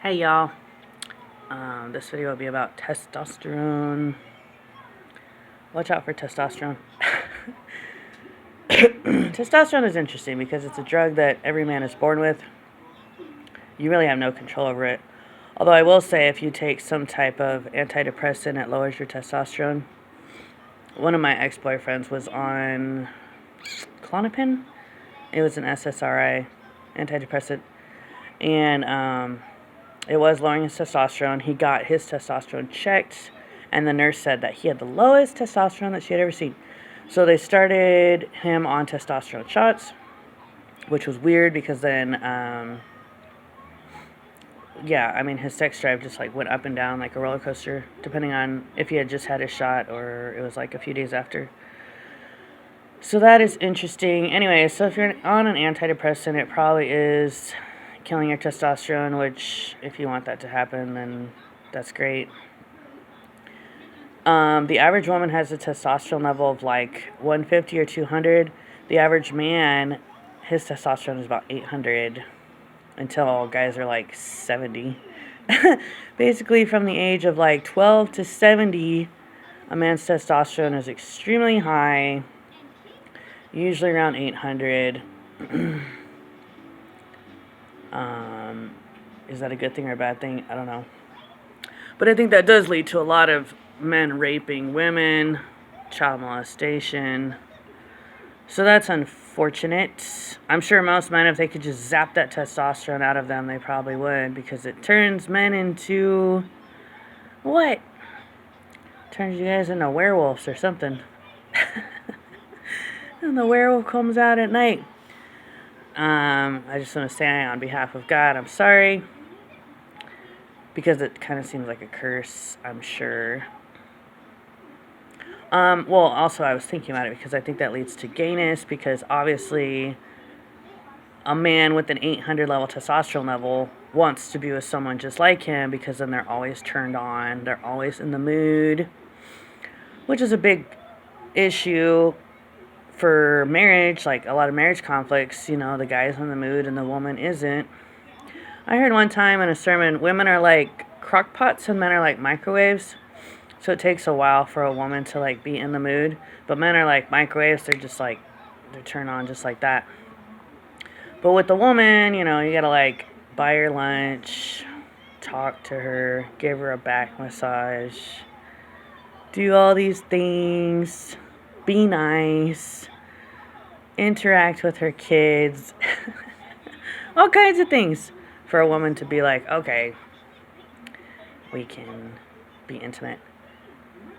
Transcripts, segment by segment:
Hey y'all, this video will be about testosterone. Watch out for testosterone. Testosterone is interesting because it's a drug that every man is born with. You really have no control over it. Although I will say if you take some type of antidepressant, it lowers your testosterone. One of my ex-boyfriends was on Klonopin. It was an SSRI antidepressant. And it was lowering his testosterone. He got his testosterone checked, and the nurse said that he had the lowest testosterone that she had ever seen. So they started him on testosterone shots, which was weird because then, his sex drive just like went up and down like a roller coaster, depending on if he had just had his shot or it was like a few days after. So that is interesting. Anyway, so if you're on an antidepressant, it probably is killing your testosterone, which if you want that to happen, then that's great. The average woman has a testosterone level of like 150 or 200. The average man, his testosterone is about 800 until guys are like 70. Basically from the age of like 12 to 70, a man's testosterone is extremely high, usually around 800. Is that a good thing or a bad thing? I don't know. But I think that does lead to a lot of men raping women, child molestation. So that's unfortunate. I'm sure most men, if they could just zap that testosterone out of them, they probably would, because it turns men into what? Turns you guys into werewolves or something. And the werewolf comes out at night. I just want to say on behalf of God, I'm sorry. Because it kind of seems like a curse, I'm sure. Also I was thinking about it because I think that leads to gayness, because obviously a man with an 800 level testosterone level wants to be with someone just like him, because then they're always turned on, they're always in the mood, which is a big issue for marriage. Like a lot of marriage conflicts, the guy's in the mood and the woman isn't. I heard one time in a sermon, women are like crock pots and men are like microwaves. So it takes a while for a woman to like be in the mood. But men are like microwaves, they're just like, they're turned on just like that. But with the woman, you gotta like buy her lunch, talk to her, give her a back massage, do all these things, be nice, interact with her kids, all kinds of things for a woman to be like, okay, we can be intimate.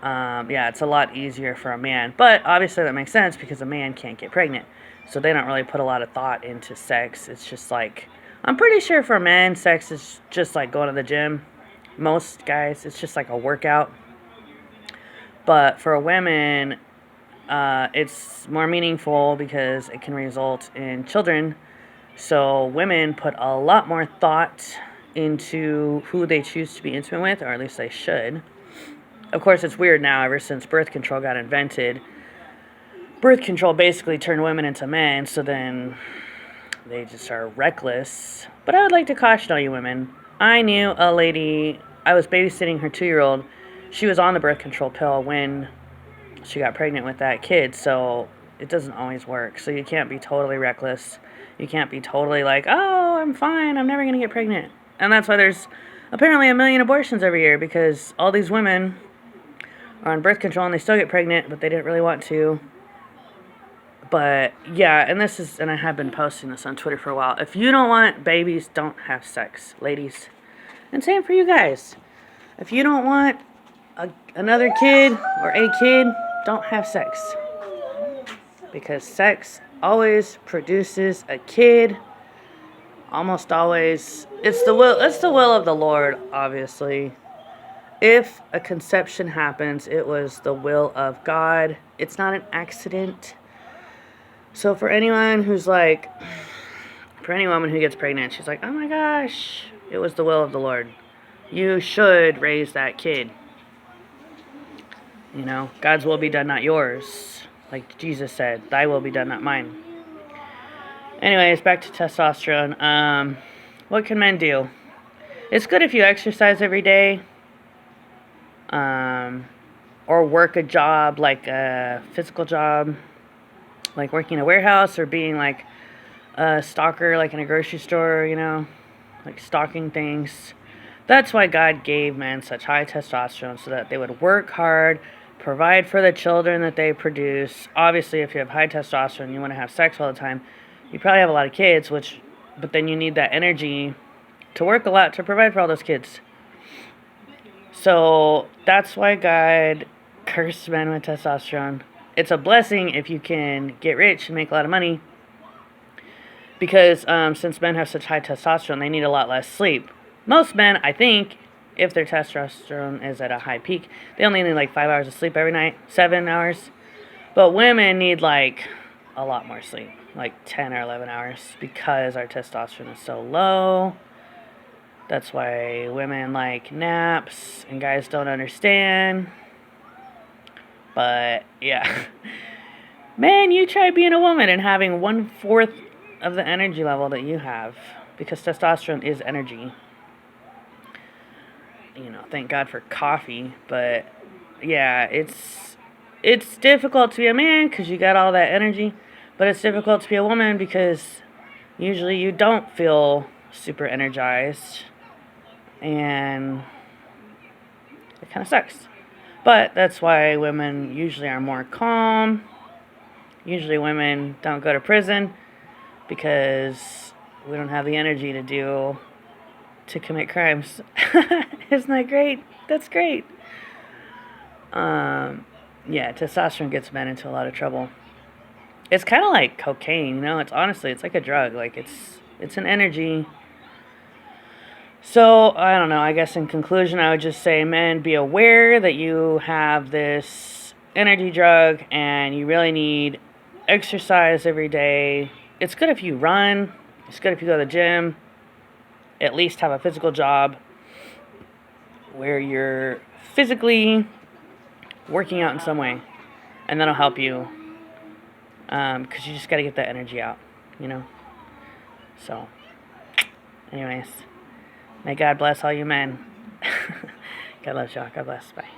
It's a lot easier for a man. But obviously that makes sense because a man can't get pregnant. So they don't really put a lot of thought into sex. It's just like, I'm pretty sure for men, sex is just like going to the gym. Most guys, it's just like a workout. But for women, it's more meaningful because it can result in children. So women put a lot more thought into who they choose to be intimate with, or at least they should. Of course, it's weird now, ever since birth control got invented. Birth control basically turned women into men, so then they just are reckless. But I would like to caution all you women. I knew a lady, I was babysitting her 2-year-old. She was on the birth control pill when she got pregnant with that kid, so it doesn't always work. So you can't be totally reckless. You can't be totally like, oh, I'm fine, I'm never going to get pregnant. And that's why there's apparently 1 million abortions every year, because all these women are on birth control and they still get pregnant, but they didn't really want to. But yeah, and I have been posting this on Twitter for a while. If you don't want babies, don't have sex, ladies. And same for you guys. If you don't want another kid or a kid, don't have sex. Because sex always produces a kid. Almost always. It's the will of the Lord, obviously. If a conception happens, it was the will of God. It's not an accident. So for any woman who gets pregnant, she's like, oh my gosh, it was the will of the Lord. You should raise that kid. God's will be done, not yours. Like Jesus said, thy will be done, not mine. Anyways, back to testosterone. What can men do? It's good if you exercise every day, or work a job, like a physical job, like working in a warehouse or being like a stalker, like in a grocery store, like stalking things. That's why God gave men such high testosterone, so that they would work hard, provide for the children that they produce. Obviously, if you have high testosterone, you want to have sex all the time. You probably have a lot of kids, but then you need that energy to work a lot to provide for all those kids. So that's why God cursed men with testosterone. It's a blessing if you can get rich and make a lot of money, because since men have such high testosterone, they need a lot less sleep. Most men, I think, if their testosterone is at a high peak, they only need like 5 hours of sleep every night, 7 hours. But women need like a lot more sleep, like 10 or 11 hours, because our testosterone is so low. That's why women like naps and guys don't understand. But yeah, man, you try being a woman and having 1/4 of the energy level that you have, because testosterone is energy. Thank God for coffee, but yeah, it's difficult to be a man because you got all that energy, but it's difficult to be a woman because usually you don't feel super energized, and it kind of sucks. But that's why women usually are more calm. Usually women don't go to prison because we don't have the energy to commit crimes. Isn't that great? That's great. Yeah, testosterone gets men into a lot of trouble. It's kind of like cocaine, it's like a drug. Like it's an energy. So, I don't know, I guess in conclusion, I would just say, men, be aware that you have this energy drug and you really need exercise every day. It's good if you run. It's good if you go to the gym. At least have a physical job where you're physically working out in some way. And that'll help you. Because you just got to get that energy out, So, anyways. May God bless all you men. God bless y'all. God bless. Bye.